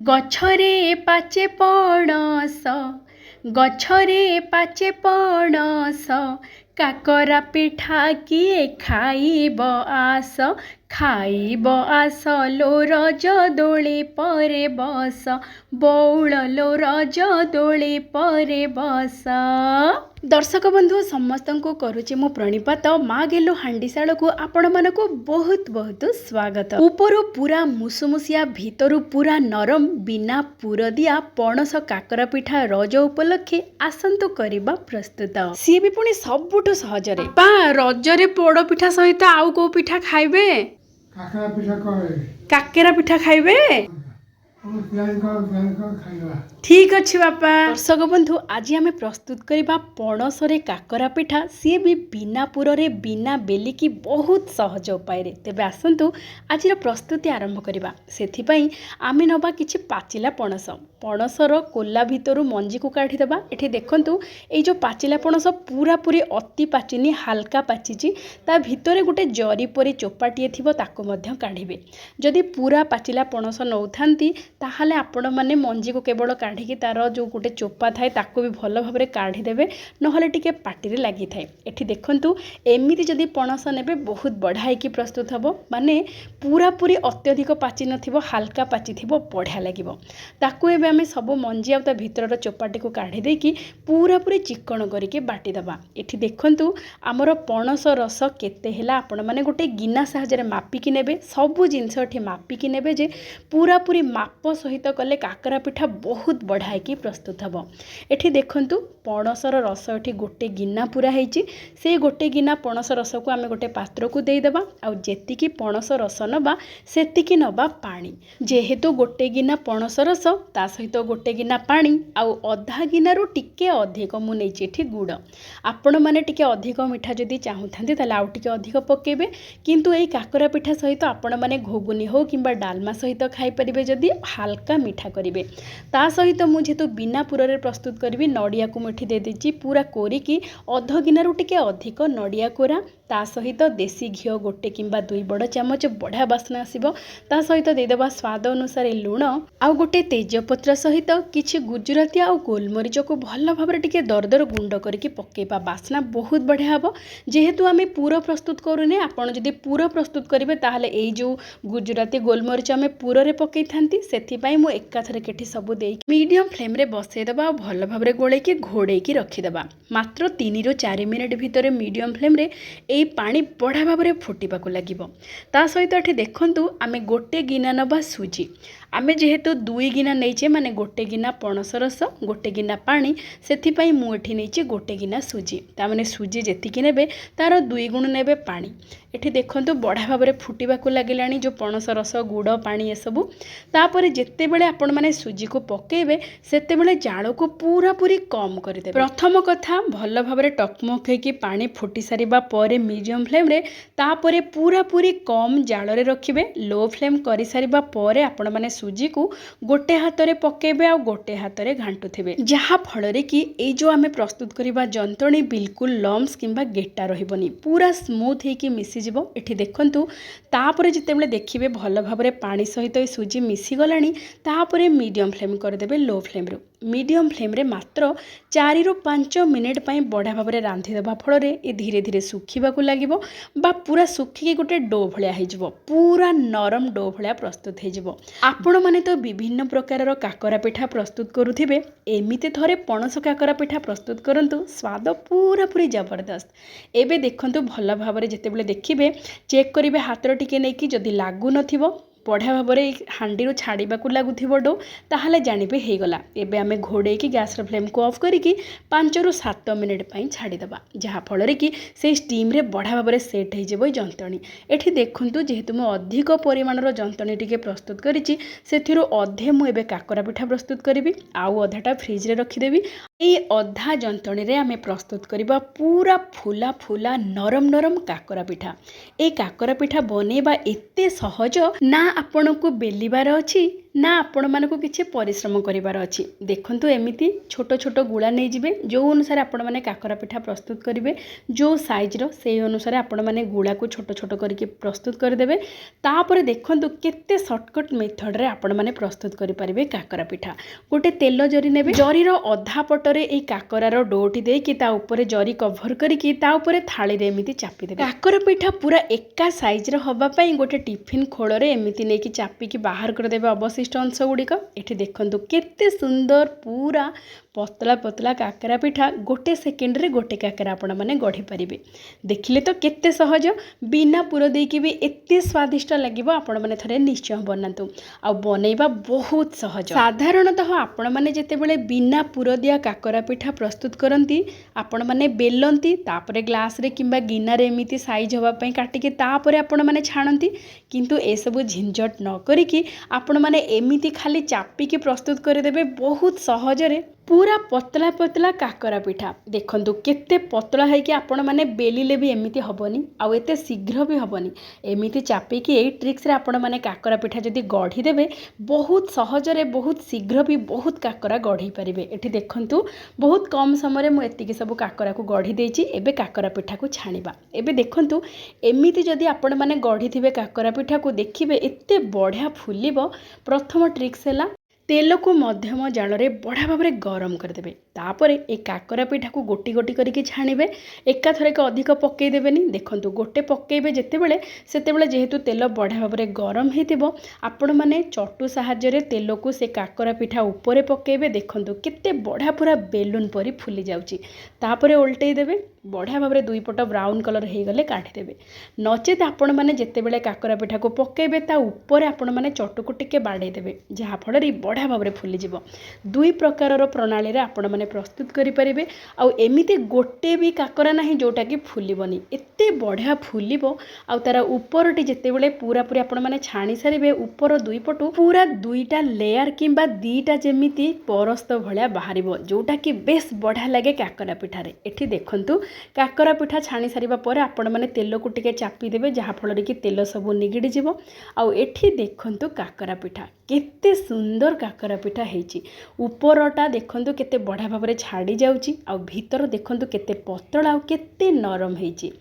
ଗଛରେ ପାଚେ ପଣସ ଗଛରେ ପାଚେ ପଣସ କାକରା ପିଠା କିଏ ଖାଇବ ଆସ ଖାଇବ ଆସ ଲୋ ରଜ ଦୋଳି ପରେ ବସ ବଉଳ ଲୋ ରଜ ଦୋଳି ପରେ ବସ। ଦର୍ଶକ ବନ୍ଧୁ ସମସ୍ତଙ୍କୁ କରୁଛି ମୁଁ ପ୍रणिपात माँ गेलु हांडीशाଳକୁ ଆପଣମାନଙ୍କୁ ବହୁତ ବହୁତ ସ୍ୱାଗତ। ଉପରୁ ପୁରା ମୁସୁମୁସିଆ ଭିତରୁ ପୁରା ନରମ ବିନା ପୁର ଦିଆ ପଣସ କାକରା ପିଠା ରଜ ଉପଲକ୍ଷେ ଆସନ୍ତୁ କରିବା ପ୍ରସ୍ତୁତ। ସିଏ ବି ପୁଣି ସବୁଠୁ ସହଜରେ। ପା ରଜରେ ପୋଡ଼ ପିଠା ସହିତ ଆଉ କୋଉ ପିଠା ଖାଇବେ? କାକେରା ପିଠା ଖାଇବେ? ठीक अच्छे बापा। दर्शक बंधु आज आम प्रस्तुत करवा पणसरे काकरा पिठा सी भी बिना पुरे बिना बेलिकी बहुत सहज उपाय तेबे आसतु आज प्रस्तुति आरंभ करवा। से आम नवा कि पाचिला पणस पणसर कोला भितर मंजी को काढ़ीदे। ये देखु ये जो पाचिला पणस पूरा पूरी अति पाचिनी हाल्का पाची ता भितर गोटे जरी परी चोपाटे थी काढ़े। जदि पूरा पाचिला पणस नौ ताहले आपण माने मंजी को केवल काढ़ी तार जो गोटे चोपा थाए ताको भी भल भाव काढ़ीदेवे नहले टिके पाटिरे लगी थाए। एठी देखंतु एमिति जदि पणस नेबे बहुत बढ़ाई की प्रस्तुत हबो माने पूरा पूरी अत्यधिक पाची नथिबो हाल्का पाची थिबो बढ़िया लागिबो। ताको एबे आमे सब मंजी आ ता भितरर चोपाटी को काढ़ी देकी पूरा पूरी चिकन करके बाटी दबा। एठी देखंतु हमर पणस रस केते हेला आपण माने गोटे गिना साहाय्य मापिकी नेबे सब जिंस एठी मापिकी नेबे जे पूरा पूरी माप सहित कले काकरा पिठा बहुत बढ़ाई की प्रस्तुत हम। एठी देखंतु पणसर रस एठी गोटे गिना पूरा होईची से गोटे गिना पणस रस को आमे गोटे पात्र को देई देबा आ जेतिकी पणस रस नबा सेतिकी नबा पानी। जेहेतु गोटे गिना पणस रस ता सहित गोटे गिना पानी आ अधा गिना रु टिके अधिक मु नेची एठी गुड़। आपण माने टिके अधिक मिठा जदि चाहुथांती ताले आउ टिके अधिक पकेबे किंतु एई काकरा पिठा सहित आपण माने घोगुनी हो किंबा डालमा सहित खाई परिबे जदि हाल्का मीठा करेंगे। ता सहित मुझे जेहेतु बिना पुरे प्रस्तुत करी नड़िया को मुठी दे देची पूरा कोरिकी अध गिनारू टिके अधिक नड़िया कोरा ता सहित देसी घी गोटे किंबा 2 बड़ चामच बढ़िया बास्ना आसो ता सहित देदेबा स्वाद अनुसार लुण आउ गोटे तेजपत्र सहित किछि गुजराती आउ गोलमरीच को भल भाव टिके दरदर गुंड करके पकेबा बास्ना बहुत बढ़िया हम। जेहेतु आम पूर प्रस्तुत करूने आपड़ जदि पूर प्रस्तुत करेंगे ताहले एई जो गुजराती गोलमरीच आम पूरे पकई थांती से मु एकाथरे केठी सबु दे मीडियम फ्लेम रे बसईदेबा और भल भाव गोलैकी घोड़ेकी रखीदेबा। मात्र 3 ରୁ 4 मिनिट भितर मीडियम फ्लेम रे एई पानी बढ़ा भाव में फुटिबाकु लागिबो। ता सहित एठी देखंतु आमे गोटे गिना नबा सुजी आमे जेहेतु 2 गिना नहींचे माने गोटे गिना पणस रस गोटे गिना पानी से मुझे नहीं गोटे गिना सुजी ताने सुजी जेतिकी नेबे तार 2 गुण नेबे पानी। एठी देखंतु बढ़ा भाव में फुटिबाकु लागिलानी जो पणस रस गुड़ पानी ये सबू। तापर जेते बेले आपण माने सुजी को पकेबे सेते बेले जाल को पूरा पूरी कम करदे। प्रथम कथा भल भाव में टकमक होकी पानी फुटी सारिबा परे मीडियम फ्लेम रे तापरे पूरा पूरी कम जाल रे रखिबे। लो फ्लेम करि सारिबा परे आपण माने सुजी को गोटे हाथ रे पकेबे आ गोटे हाथ रे घांटुथिबे जहा फल रे कि ए जो आमे प्रस्तुत करिबा जंतणी बिल्कुल लम्स किंबा गेटा रहिबनी पूरा स्मूथ हेकी मिसी जिवो। एठी देखंतु तापरे जितेबेले देखिबे भल भाव में पानी सहित ए सुजी मिसी गलानी तापरे मीडियम फ्लेम करदेबे लो फ्लेम रो मीडियम फ्लेम रे मात्र 4 ରୁ 5 मिनिट पई बढ़ा भाव में रांधिदेबा फल रे ए धीरे धीरे सुखिबाकु लागिबो बा पूरा सुखिकी गोटे डो भलिया हेजिवो पूरा नरम डो भलिया प्रस्तुत हेजिवो। आपण माने तो विभिन्न प्रकार काकरा पिठा प्रस्तुत करुथिबे एमिते थरे पणस काकरा पिठा प्रस्तुत करंतु स्वाद पूरा पूरी जबरदस्त। एबे देखंतु भल भाव में जेतेबेले देखिबे चेक करिवे हाथ टिके नेकी जदि लागु नथिबो बढ़िया भाव में हांडी छाड़ाकू लगुव डो ताहले जानिबे हो गला। एबे आमे घोड़ेकी गैस फ्लेम को ऑफ करिकी 5 ରୁ 7 मिनिट पई छाड़ीदबा जहा फल कि से स्टीम रे बढ़िया भाव में सेट हो जंतणी। एठी देखंतु जेहेतु मु अधिक परिमाणर जंतणी टिके प्रस्तुत करिछि सेथिरु अधे मु एबे काकरा पिठा प्रस्तुत करिवि आउ अधाटा फ्रिज रे रखिदेवी। ए अधा जंतणी रे आमे प्रस्तुत करिबा पूरा फुला फुला नरम नरम काकरा पिठा। ए काकरा पिठा बनेबा एते सहज ना आपन को बेलिबार अछि ना आपण मानक किसी परिश्रम करार अच्छी देखु एमती छोट छोट गुला नहीं जाए जो अनुसार आपण मैंने काकरा पिठा प्रस्तुत करेंगे जो सैज्र से अनुसार आपण मैंने गुला को छोट छोट करके प्रस्तुत करदे तापर देखु केते सर्टकट मेथड रे आपण मैंने प्रस्तुत करेंगे काकरा पिठा गोटे तेल जरी ने जरीर अधा पटरे ये काकरार डोटी देकी ऊपर जरी कभर करके थाली रे एमती चापीदे काकरा पिठा पूरा एका सैज्र हवापाई गोटे टिफिन खोलरे एमती नहीं कि चापिकी बाहर करदेवे अवशिष्ट अंश गुड़िक ये देखु केते सुंदर पूरा पतला पतला काकरा पिठा गोटे सेकेंड रे गोटे काकरा आपण मैंने गढ़ी पारे देखिले तो केते सहज बिना पुर देकी भी एते स्वादिष्ट लगे आपण मैंने थरे निश्चय बनातु आ बनैबा बहुत सहज साधारणतः आपण मैंने जेतेबेले बिना पुर दिया काकरा पिठा प्रस्तुत करती आपण मैंने बेलती तापरे ग्लास रे किंबा गिनारे एमिति साइज हवा पई काटिके तापरे आपण मैंने छाणती किंतु ए सब झिंझट न करिकी आपण मैंने एमिति खाली चापिकी प्रस्तुत करदेबे बहुत सहजरे पूरा पतला पतला काकरा पिठा देखंतु केते पतला है कि आपण माने बेलिले भी एमिति हबनी आ एते शीघ्र भी हबनी एमिति चापिकी ए ट्रिक्स रे आपण माने काकरा पिठा जदी गढ़ी देबे बहुत सहजरे बहुत शीघ्र भी बहुत काकरा गढ़ी पारिबे। एठी देखंतु बहुत कम समय रे मु एतिकी सब काकरा को गढ़ी देछि एबे काकरा पिठा को छाणीबा एबे देखंतु एमिति जदी आपण माने गढ़ी थिबे काकरा पिठा को देखिबे एते बढ़िया फुलिबो। प्रथम ट्रिक्स हैला तेल को मध्यम जाल रे बढ़िया भाव में गरम करदे तापर ए काकरा पिठा को गोटी गोटी करके छाणीबे एका थरे के अधिक पकईदेवेनि देखंतु गोटे पकईबे जेतेबेले सेतेबेले जेहेतु तेल बढ़िया भाव में गरम हेतिबो आपण माने चटू साहाय्य रे तेल को से काकरा पिठा ऊपर पकईबे देखंतु केते बढ़िया पूरा बेलून परी फुली जाउची तापर उल्टई देबे बढ़िया भाव में दुई पट ब्राउन कलर हो गले काढ़ीदेवे नचेत आपण मैंने जितेबले काकरा पिठा को पकईबे ता ऊपर आपण मैंने चटू को टिके बाड़ेदेवे जहाँफल बढ़िया भाव में फुलीज दुई प्रकार प्रणाली आपण मैंने प्रस्तुत करें आउ एमती गोटे भी काकरा ना जोटा कि फुलबनी एते बढ़िया फुलिबो आउ तार ऊपरटी जितेबले पूरा पूरी आपण मैंने छाणी सारे ऊपर दुई पटू पूरा दुईटा लेयर किंबा दीटा जेमिति परस्त भलिया बाहर जोटा कि बेस बढ़िया लगे काकरा पिठारे। एठी देखंतु काकरा पिठा छाणी सारिबा परे आपण माने तेल को टिके चापी देबे जहाँ फल कि तेल सब निगिड़ी जीवो आउ एठी देखंतु काकरा पिठा केते सुंदर काकरा पिठा हेची ऊपरटा देखंतु केते बढ़िया भाव में छाड़ी जाउची आउ भीतर देखंतु केते पतला आउ केते नरम हेची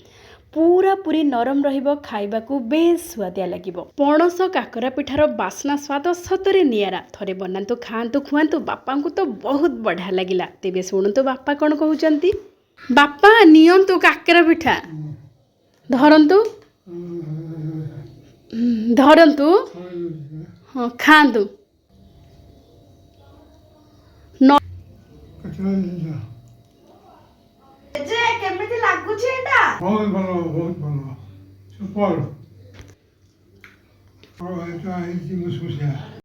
पूरा पूरी नरम रहिबो खाइबा को बेस स्वादिया लागिबो। पणस काकरा पिठार बास्ना स्वाद सतरे नियारा थरे बनातु खातु खुआतु बापा को तो बहुत बढ़िया लगिला। तेबे शुणुतु बापा कौन कहउचंती बापा नियंतु काकरा पिठा धरंतु धरंतु हाँ खातु केमिति लागुछि एटा बहुत भलो सुपर और एटा इति मुसमुसिया।